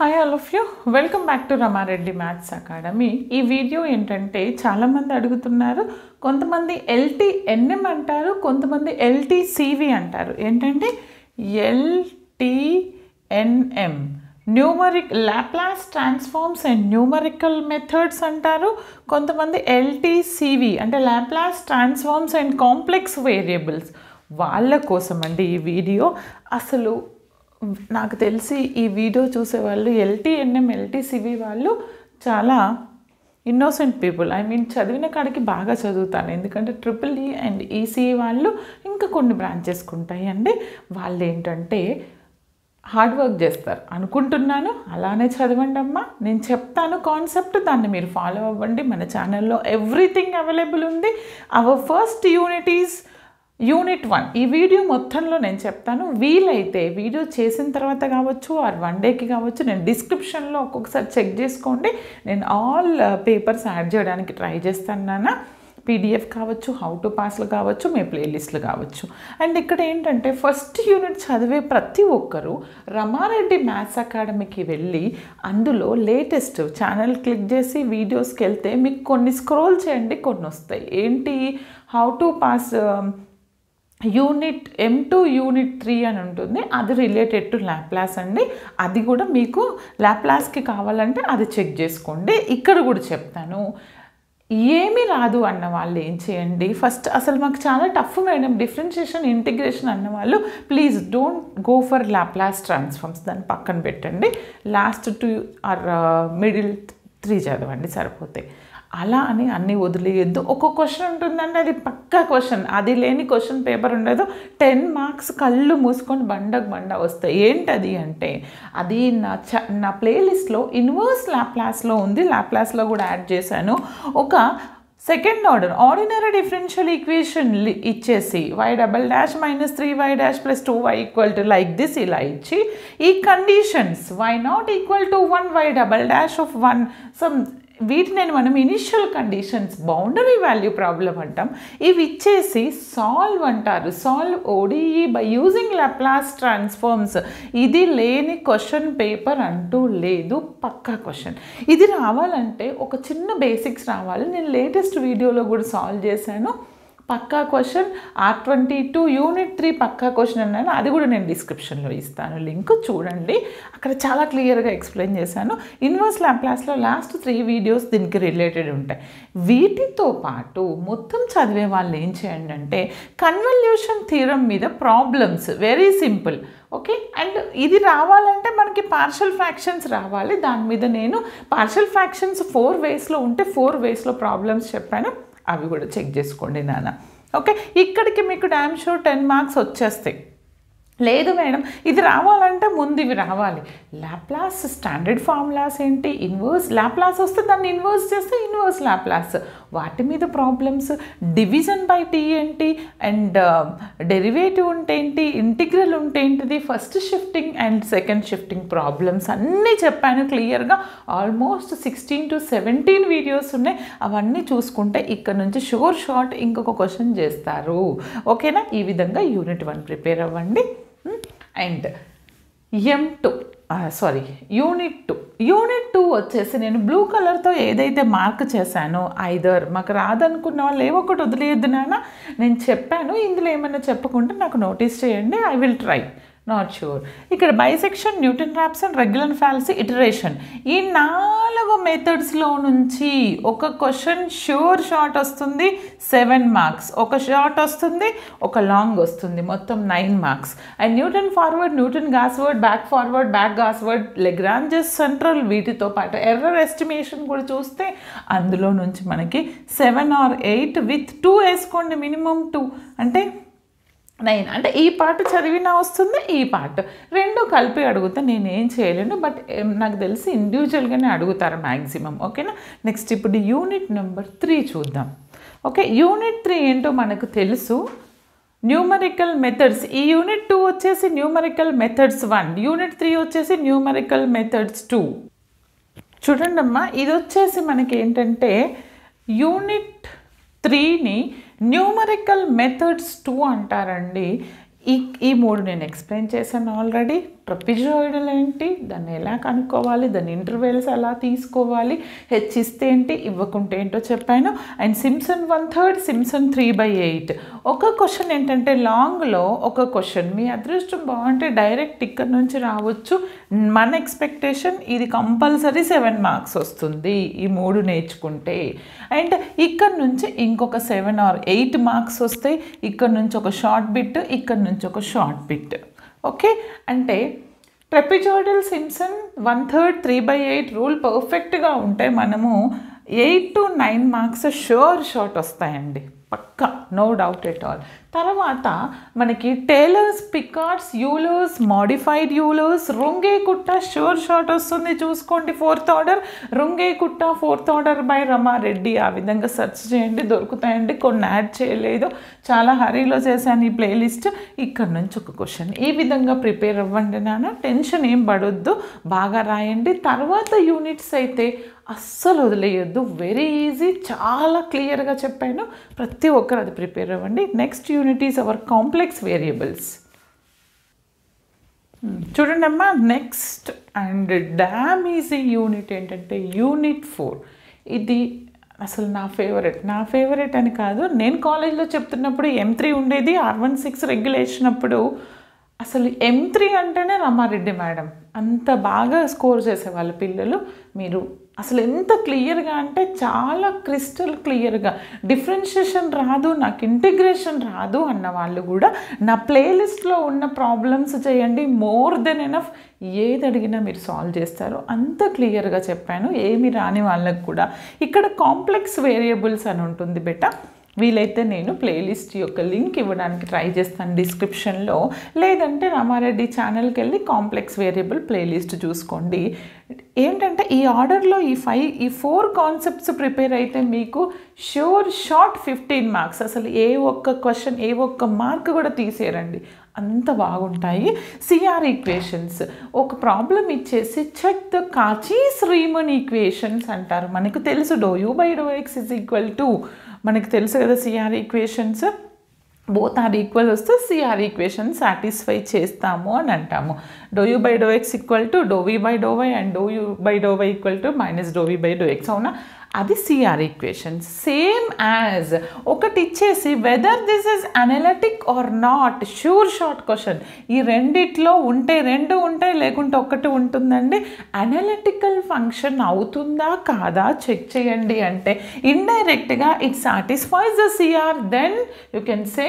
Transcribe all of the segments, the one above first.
Hi all of you, welcome back to Rama Reddy maths academy. ఈ video ఏంటంటే చాలామంది అడుగుతున్నారు, కొంతమంది LTNM అంటారు, కొంతమంది LTCV అంటారు. ఏంటంటే LTNM numeric Laplace transforms and numerical methods అంటారు. కొంతమంది LTCV అంటే Laplace transforms and complex variables. వాళ్ళ కోసం అండి ఈ వీడియో. అసలు నాకు తెలిసి ఈ వీడియో చూసేవాళ్ళు LTNM LTCV వాళ్ళు చాలా ఇన్నోసెంట్ పీపుల్. చదివిన కాడికి బాగా చదువుతాను, ఎందుకంటే EEE అండ్ ECE వాళ్ళు ఇంకా కొన్ని బ్రాంచెస్కి ఉంటాయండి. వాళ్ళు ఏంటంటే హార్డ్ వర్క్ చేస్తారు అనుకుంటున్నాను. అలానే చదవండి అమ్మా, నేను చెప్తాను కాన్సెప్ట్, దాన్ని మీరు ఫాలో అవ్వండి. మన ఛానల్లో ఎవ్రీథింగ్ అవైలబుల్ ఉంది. Our first unit is unit 1. ఈ వీడియో మొత్తంలో నేను చెప్తాను. వీలైతే వీడియో చేసిన తర్వాత కావచ్చు ఆర్ వన్ డేకి కావచ్చు, నేను డిస్క్రిప్షన్లో ఒక్కొక్కసారి చెక్ చేసుకోండి. నేను ఆల్ పేపర్స్ యాడ్ చేయడానికి ట్రై చేస్తాను నాన్న. PDF కావచ్చు, హౌ టు పాస్లు కావచ్చు, మీ ప్లేలిస్ట్లు కావచ్చు. అండ్ ఇక్కడ ఏంటంటే ఫస్ట్ యూనిట్ చదివే ప్రతి ఒక్కరూ రమారెడ్డి మ్యాథ్స్ అకాడమీకి వెళ్ళి అందులో లేటెస్ట్ ఛానల్ క్లిక్ చేసి వీడియోస్కి వెళ్తే మీకు కొన్ని స్క్రోల్ చేయండి, కొన్ని వస్తాయి. ఏంటి, how to pass unit M2 unit 3 అని ఉంటుంది. అది రిలేటెడ్ టు లాప్లాస్ అండి. అది కూడా మీకు లాప్లాస్కి కావాలంటే అది చెక్ చేసుకోండి. ఇక్కడ కూడా చెప్తాను. ఏమీ రాదు అన్న వాళ్ళు ఏం చేయండి, ఫస్ట్ అసలు మాకు చాలా టఫ్ మేడం డిఫరెన్షియేషన్ ఇంటిగ్రేషన్ అన్న వాళ్ళు please don't go for Laplace transforms, దాన్ని పక్కన పెట్టండి. లాస్ట్ 2 ఆర్ మిడిల్ 3 చదవండి సరిపోతాయి. అలా అని అన్నీ వదిలేయద్దు. ఒక క్వశ్చన్ ఉంటుందండి, అది పక్కా క్వశ్చన్, అది లేని క్వశ్చన్ పేపర్ ఉండదు. 10 మార్క్స్ కళ్ళు మూసుకొని బండకు బండ వస్తాయి. ఏంటది అంటే అది నా ప్లేలిస్ట్లో ఇన్వర్స్ లాప్లాస్లో ఉంది, లాప్లాస్లో కూడా యాడ్ చేశాను. ఒక second order ordinary differential equation ఇచ్చేసి y dash minus 3y dash plus 2y equal to like this ఇలా ఇచ్చి ఈ conditions y not equal to 1 y dash of 1 some వీటిని మనం initial conditions boundary value problem అంటాం. ఇవి ఇచ్చేసి సాల్వ్ అంటారు. Solve ODE by using Laplace transforms. ఇది లేని క్వశ్చన్ పేపర్ అంటూ లేదు, పక్కా క్వశ్చన్. ఇది రావాలంటే ఒక చిన్న బేసిక్స్ రావాలి. నేను లేటెస్ట్ వీడియోలో కూడా సాల్వ్ చేశాను. పక్కా క్వశ్చన్ R22 యూనిట్ 3 పక్కా క్వశ్చన్ అన్నాను. అది కూడా నేను డిస్క్రిప్షన్లో ఇస్తాను, లింక్ చూడండి. అక్కడ చాలా క్లియర్గా ఎక్స్ప్లెయిన్ చేశాను. ఇన్వర్స్ లాప్లాస్లో లాస్ట్ 3 వీడియోస్ దీనికి రిలేటెడ్ ఉంటాయి. వీటితో పాటు మొత్తం చదివే వాళ్ళు ఏం చేయండి అంటే కన్వల్యూషన్ థియరం మీద problems, very simple. Okay, and ఇది రావాలంటే మనకి పార్షల్ ఫ్రాక్షన్స్ రావాలి. దాని మీద నేను పార్షల్ ఫ్రాక్షన్స్ 4 వేస్లో ఉంటే 4 వేస్లో ప్రాబ్లమ్స్ చెప్పాను, అవి కూడా చెక్ చేసుకోండి నాన్న. ఓకే, ఇక్కడికి మీకు డ్యామ్ షూర్ 10 మార్క్స్ వచ్చేస్తాయి. లేదు మేడం ఇది రావాలంటే ముందు ఇవి రావాలి. లాప్లాస్ స్టాండర్డ్ ఫార్ములాస్ ఏంటి, ఇన్వర్స్ లాప్లాస్ వస్తే దాన్ని ఇన్వర్స్ చేస్తే ఇన్వర్స్ లాప్లాస్, వాటి మీద ప్రాబ్లమ్స్, డివిజన్ బై T ఏంటి, అండ్ డెరివేటివ్ ఉంటే ఏంటి, ఇంటిగ్రల్ ఉంటే ఏంటిది, first shifting and second shifting problems అన్నీ చెప్పాను క్లియర్గా. ఆల్మోస్ట్ 16 to 17 వీడియోస్ ఉన్నాయి. అవన్నీ చూసుకుంటే ఇక్కడ నుంచి షూర్ షార్ట్ ఇంకొక క్వశ్చన్ చేస్తారు. ఓకేనా, ఈ విధంగా యూనిట్ 1 ప్రిపేర్ అవ్వండి. అండ్ యూనిట్ 2 వచ్చేసి నేను బ్లూ కలర్తో ఏదైతే మార్క్ చేశానో ఐదర్ మాకు రాదనుకున్న వాళ్ళు ఏవో ఒకటి వదిలేయద్దు నాన్న. నేను చెప్పాను, ఇందులో ఏమైనా చెప్పకుంటే నాకు నోటీస్ చేయండి, I will try. Not sure. ఇక్కడ bisection, Newton Raphson, regular fallacy, iteration, ఈ 4 మెథడ్స్లో నుంచి ఒక క్వశ్చన్ షూర్ షార్ట్ వస్తుంది 7 మార్క్స్, ఒక షార్ట్ వస్తుంది, ఒక లాంగ్ వస్తుంది, మొత్తం 9 marks. And Newton forward, Newton గాస్వర్డ్, బ్యాక్ ఫార్వర్డ్, బ్యాక్ గాస్వర్డ్, లెగ్రాంజెస్ సెంట్రల్, వీటితో పాటు ఎర్రర్ ఎస్టిమేషన్ కూడా చూస్తే అందులో నుంచి మనకి 7 or 8 విత్ 2 వేసుకోండి, మినిమం 2 అంటే 9. అంటే ఈ పార్ట్ చదివినా వస్తుంది, ఈ పార్ట్ రెండు కలిపి అడిగితే నేను ఏం చేయలేను. బట్ నాకు తెలిసి ఇండివిజువల్గానే అడుగుతారు మ్యాక్సిమం. ఓకేనా, నెక్స్ట్ ఇప్పుడు యూనిట్ నెంబర్ 3 చూద్దాం. ఓకే, యూనిట్ 3 ఏంటో మనకు తెలుసు, న్యూమరికల్ మెథడ్స్. ఈ యూనిట్ 2 వచ్చేసి న్యూమరికల్ మెథడ్స్ 1, యూనిట్ 3 వచ్చేసి న్యూమరికల్ మెథడ్స్ 2. చూడండి అమ్మా, ఇది వచ్చేసి మనకి ఏంటంటే యూనిట్ 3ని న్యూమరికల్ మెథడ్స్ 2 అంటారండి. ఈ 3 నేను ఎక్స్ప్లెయిన్ చేశాను ఆల్రెడీ. ట్రపిజాయిడల్ ఏంటి, దాన్ని ఎలా కనుక్కోవాలి, దాని ఇంటర్వెల్స్ ఎలా తీసుకోవాలి, హెచ్ ఇస్తే ఏంటి ఇవ్వకుంటే ఏంటో చెప్పాను. And Simpson 1/3, Simpson 3/8. ఒక క్వశ్చన్ ఏంటంటే లాంగ్లో ఒక క్వశ్చన్, మీ అదృష్టం బాగుంటే డైరెక్ట్ ఇక్కడ నుంచి రావచ్చు. మన ఎక్స్పెక్టేషన్ ఇది కంపల్సరీ 7 మార్క్స్ వస్తుంది ఈ 3 నేర్చుకుంటే. అండ్ ఇక్కడ నుంచి ఇంకొక 7 or 8 మార్క్స్ వస్తాయి. ఇక్కడ నుంచి ఒక షార్ట్ బిట్, ఇక్కడ నుంచి ఒక షార్ట్ బిట్. ఓకే, అంటే ట్రపిజాయిడల్ సింప్సన్ 1/3 3/8 రూల్ పర్ఫెక్ట్గా ఉంటే మనము 8 to 9 మార్క్స్ షార్ట్ వస్తాయండి, పక్కా, నో డౌట్ ఎట్ ఆల్. తర్వాత మనకి Taylor's, Picard's, Euler's, modified Euler's, Runge Kutta short వస్తుంది చూసుకోండి. 4th ఆర్డర్ రుంగే కుట్ట 4th ఆర్డర్ బై రమారెడ్డి. ఆ విధంగా సెర్చ్ చేయండి, దొరుకుతాయండి. కొన్ని యాడ్ చేయలేదు, చాలా హరీలో చేశాను ఈ ప్లేలిస్ట్. ఇక్కడ నుంచి ఒక క్వశ్చన్. ఈ విధంగా ప్రిపేర్ అవ్వండి నాన్న, టెన్షన్ ఏం పడొద్దు, బాగా రాయండి. తర్వాత యూనిట్స్ అయితే అస్సలు వదిలేయొద్దు, వెరీ ఈజీ, చాలా క్లియర్గా చెప్పాను. ప్రతి ఒక్కరు అది ప్రిపేర్ అవ్వండి. Next unit is our complex variables. చూడండి అమ్మా, next and damn easy unit ఏంటంటే యూనిట్ 4. ఇది అసలు నా ఫేవరెట్ అని కాదు, నేను కాలేజ్లో చెప్తున్నప్పుడు M3 ఉండేది, R16 రెగ్యులేషన్ అప్పుడు అసలు M3 అంటేనే రమారెడ్డి మేడం, అంత బాగా స్కోర్ చేసేవాళ్ళ పిల్లలు. మీరు అసలు ఎంత క్లియర్గా అంటే చాలా క్రిస్టల్ క్లియర్గా, డిఫరెన్షియేషన్ రాదు, నాకు ఇంటిగ్రేషన్ రాదు అన్న వాళ్ళు కూడా నా ప్లేలిస్ట్లో ఉన్న ప్రాబ్లమ్స్ చేయండి, మోర్ దెన్ ఎనఫ్. ఏది అడిగినా మీరు సాల్వ్ చేస్తారు, అంత క్లియర్గా చెప్పాను. ఏమి రాని వాళ్ళకు కూడా ఇక్కడ కాంప్లెక్స్ వేరియబుల్స్ అని ఉంటుంది బెటా. వీలైతే నేను ప్లేలిస్ట్ యొక్క లింక్ ఇవ్వడానికి ట్రై చేస్తాను డిస్క్రిప్షన్లో, లేదంటే రమారెడ్డి ఛానల్కి వెళ్ళి కాంప్లెక్స్ వేరియబుల్ ప్లేలిస్ట్ చూసుకోండి. ఏంటంటే ఈ ఆర్డర్లో ఈ 4 కాన్సెప్ట్స్ ప్రిపేర్ అయితే మీకు షార్ట్ 15 మార్క్స్. అసలు ఏ ఒక్క క్వశ్చన్, ఏ ఒక్క మార్క్ కూడా తీసేరండి, అంత బాగుంటాయి. సిఆర్ ఈక్వేషన్స్, ఒక ప్రాబ్లం ఇచ్చేసి check the Cauchy's Riemann equations అంటారు. మనకు తెలుసు ∂u/∂x = మనకు తెలుసు కదా CR equations, both are equal వస్తే సిఆర్ ఈక్వేషన్ సాటిస్ఫై చేస్తాము అని అంటాము. ∂u/∂x = ∂v/∂y and ∂u/∂y = -∂v/∂x. అవునా, అది సిఆర్ ఈక్వేషన్. సేమ్ యాజ్ ఒకటి ఇచ్చేసి whether this is analytic or not, short question. ఈ రెండిట్లో ఉంటే 2 ఉంటాయి, లేకుంటే ఒకటి ఉంటుందండి. అనలిటికల్ ఫంక్షన్ అవుతుందా కాదా చెక్ చేయండి అంటే ఇండైరెక్ట్గా it satisfies the CR, then you can say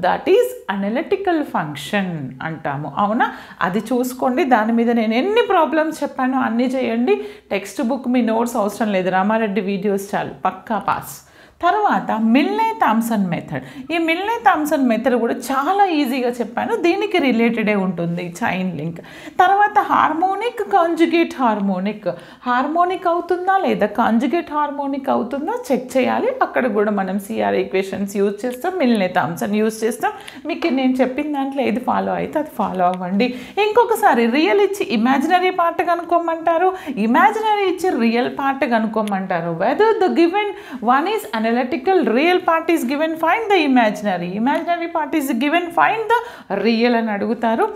that is analytical function అంటాము. అవునా, అది చూసుకోండి. దాని మీద నేను ఎన్ని ప్రాబ్లమ్స్ చెప్పానో అన్నీ చేయండి. టెక్స్ట్ బుక్ మీ నోట్స్ అవసరం లేదు, రమారెడ్డి వీడియోస్ చాలు, పక్కా పాస్. తర్వాత మిల్నే థామ్సన్ మెథడ్. ఈ మిల్నే థామ్సన్ మెథడ్ కూడా చాలా ఈజీగా చెప్పాను, దీనికి రిలేటెడే ఉంటుంది చైన్ లింక్. తర్వాత హార్మోనిక్, కాంజుగేట్ హార్మోనిక్ అవుతుందా లేదా కాంజుగేట్ హార్మోనిక్ అవుతుందా చెక్ చేయాలి. అక్కడ కూడా మనం సిఆర్ ఈక్వేషన్స్ యూజ్ చేస్తాం, మిల్నే థామ్సన్ యూజ్ చేస్తాం. మీకు నేను చెప్పిన దాంట్లో ఏది ఫాలో అయితే అది ఫాలో అవ్వండి. ఇంకొకసారి రియల్ ఇచ్చి ఇమాజినరీ పార్ట్ కనుక్కోమంటారు, ఇమాజినరీ ఇచ్చి రియల్ పార్ట్ కనుక్కోమంటారు. Whether the given one is analytical, real part is given, find the imaginary part is given, find the real అని అడుగుతారు.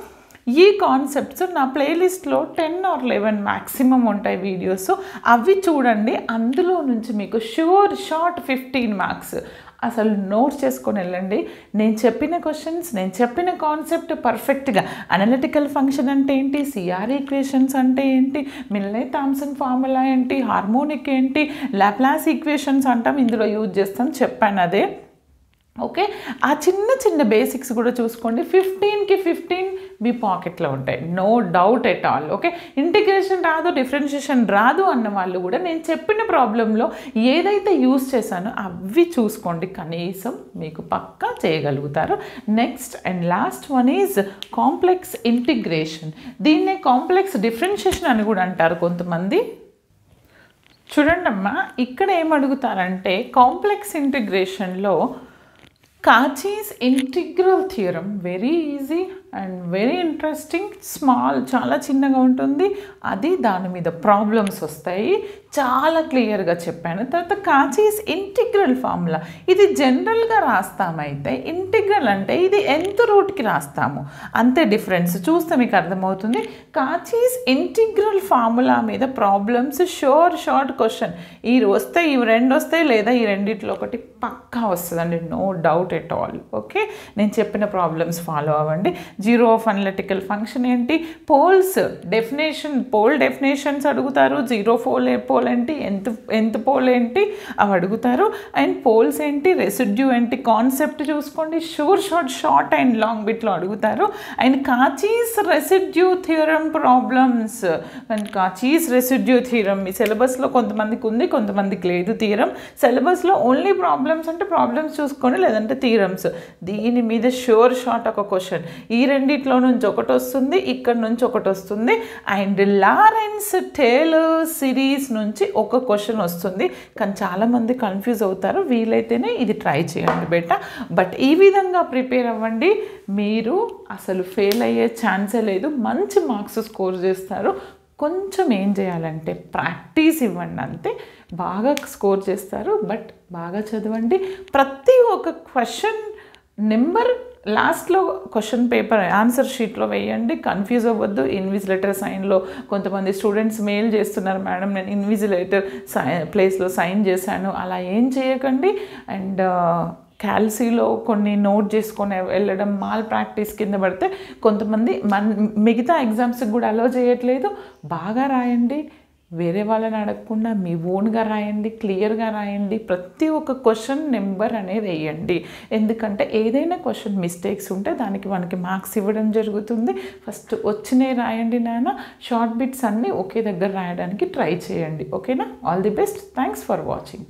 ఈ కాన్సెప్ట్స్ నా ప్లేలిస్ట్లో 10 or 11 మ్యాక్సిమం ఉంటాయి వీడియోస్, అవి చూడండి. అందులో నుంచి మీకు షార్ట్ 15 మార్క్స్. అసలు నోట్స్ చేసుకొని వెళ్ళండి. నేను చెప్పిన క్వశ్చన్స్, నేను చెప్పిన కాన్సెప్ట్ పర్ఫెక్ట్గా, అనలిటికల్ ఫంక్షన్ అంటే ఏంటి, సిఆర్ ఈక్వేషన్స్ అంటే ఏంటి, మిల్నే థామ్సన్ ఫార్ములా ఏంటి, హార్మోనిక్ ఏంటి, లాప్లాస్ ఈక్వేషన్స్ అంటాం, ఇందులో యూజ్ చేస్తాం, చెప్పాను అదే. ఓకే, ఆ చిన్న బేసిక్స్ కూడా చూసుకోండి. 15కి 15 మీ పాకెట్లో ఉంటాయి, no doubt at all. Okay, integration రాదు, డిఫరెన్షియేషన్ రాదు అన్న వాళ్ళు కూడా నేను చెప్పిన ప్రాబ్లంలో ఏదైతే యూజ్ చేశానో అవి చూసుకోండి, కనీసం మీకు పక్కా చేయగలుగుతారు. Next and last one is complex integration. దీన్నే కాంప్లెక్స్ డిఫరెన్షియేషన్ అని కూడా అంటారు కొంతమంది. చూడండి అమ్మా, ఇక్కడ ఏమడుగుతారంటే కాంప్లెక్స్ ఇంటిగ్రేషన్లో Cauchy's integral theorem, very easy. And very interesting, small, చాలా చిన్నగా ఉంటుంది. అది దాని మీద ప్రాబ్లమ్స్ వస్తాయి, చాలా క్లియర్గా చెప్పాను. తర్వాత కాచీస్ ఇంటిగ్రల్ ఫార్ములా, ఇది జనరల్గా రాస్తామైతే, ఇంటిగ్రల్ అంటే ఇది nth రూట్కి రాస్తాము, అంతే డిఫరెన్స్. చూస్తే మీకు అర్థమవుతుంది. కాచీస్ ఇంటిగ్రల్ ఫార్ములా మీద ప్రాబ్లమ్స్ షార్ట్ క్వశ్చన్, ఈ వస్తాయి, ఇవి రెండు వస్తాయి, లేదా ఈ రెండిట్లో ఒకటి పక్కా వస్తుందండి, no doubt at all. Okay, నేను చెప్పిన ప్రాబ్లమ్స్ ఫాలో అవ్వండి. జీరో ఆఫ్ అనలిటికల్ ఫంక్షన్ ఏంటి, పోల్స్ డెఫినేషన్, పోల్ డెఫినేషన్స్ అడుగుతారు, జీరో పోల్ ఏంటి, ఎంత పోల్ ఏంటి అవి అడుగుతారు. అండ్ పోల్స్ ఏంటి, రెసిడ్యూ ఏంటి, కాన్సెప్ట్ చూసుకోండి. షార్ట్ అండ్ లాంగ్ బిట్లో అడుగుతారు. And Cauchy's residue theorem problems, and Cauchy's residue theorem మీ సిలబస్లో కొంతమందికి ఉంది, కొంతమందికి లేదు. థియరమ్ సిలబస్లో ఓన్లీ ప్రాబ్లమ్స్ అంటే ప్రాబ్లమ్స్ చూసుకోండి, లేదంటే థియరమ్స్. దీని మీద షార్ట్ ఒక క్వశ్చన్, ఈ రెండిట్లో నుంచి ఒకటి వస్తుంది, ఇక్కడ నుంచి ఒకటి వస్తుంది. అండ్ లారెన్స్ టేలర్ సిరీస్ నుంచి ఒక క్వశ్చన్ వస్తుంది. కానీ చాలామంది కన్ఫ్యూజ్ అవుతారు, వీలైతేనే ఇది ట్రై చేయండి బేటా. బట్ ఈ విధంగా ప్రిపేర్ అవ్వండి, మీరు అసలు ఫెయిల్ అయ్యే ఛాన్సే లేదు, మంచి మార్క్స్ స్కోర్ చేస్తారు. కొంచెం ఏం చేయాలంటే ప్రాక్టీస్ ఇవ్వండి, అంతే, బాగా స్కోర్ చేస్తారు. బట్ బాగా చదవండి. ప్రతి ఒక్క క్వశ్చన్ నెంబర్ లాస్ట్లో క్వశ్చన్ పేపర్ ఆన్సర్ షీట్లో వేయండి, కన్ఫ్యూజ్ అవ్వద్దు. ఇన్విజిలేటర్ సైన్లో కొంతమంది స్టూడెంట్స్ మెయిల్ చేస్తున్నారు, మేడం నేను ఇన్విజిలేటర్ ప్లేస్లో సైన్ చేశాను, అలా ఏం చేయకండి. అండ్ క్యాల్సీలో కొన్ని నోట్ చేసుకొని వెళ్ళడం మాల్ ప్రాక్టీస్ కింద పడితే కొంతమంది మిగతా ఎగ్జామ్స్కి కూడా అలో చేయట్లేదు. బాగా రాయండి, వేరే వాళ్ళని అడగకుండా మీ ఓన్గా రాయండి, క్లియర్గా రాయండి. ప్రతి ఒక్క క్వశ్చన్ నెంబర్ అనేది వేయండి, ఎందుకంటే ఏదైనా క్వశ్చన్ మిస్టేక్స్ ఉంటే దానికి మనకి మార్క్స్ ఇవ్వడం జరుగుతుంది. ఫస్ట్ వచ్చినవి రాయండి నాన్న, షార్ట్ బిట్స్ అన్నీ ఒకే దగ్గర రాయడానికి ట్రై చేయండి. ఓకేనా? All the best. Thanks for watching.